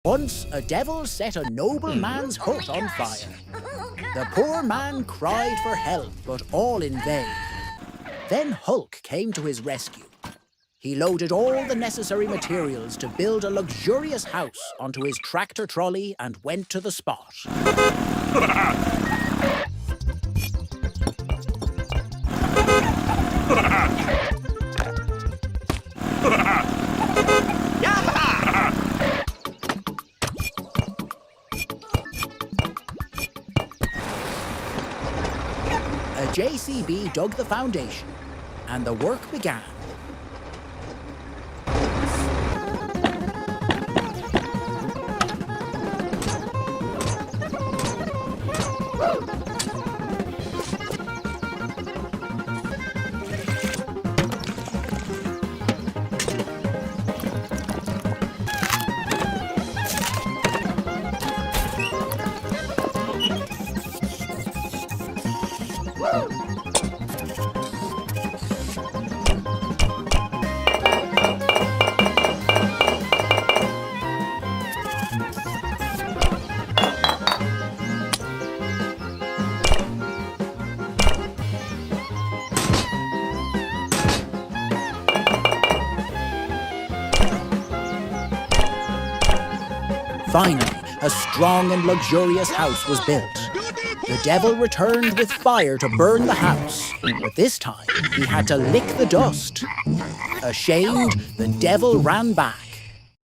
Once a devil set a noble man's hut on fire. The poor man cried for help, but all in vain. Then Hulk came to his rescue. He loaded all the necessary materials to build a luxurious house onto his tractor trolley and went to the spot. A JCB dug the foundation, and the work began. Finally, a strong and luxurious house was built. The devil returned with fire to burn the house, but this time he had to lick the dust. Ashamed, the devil ran back.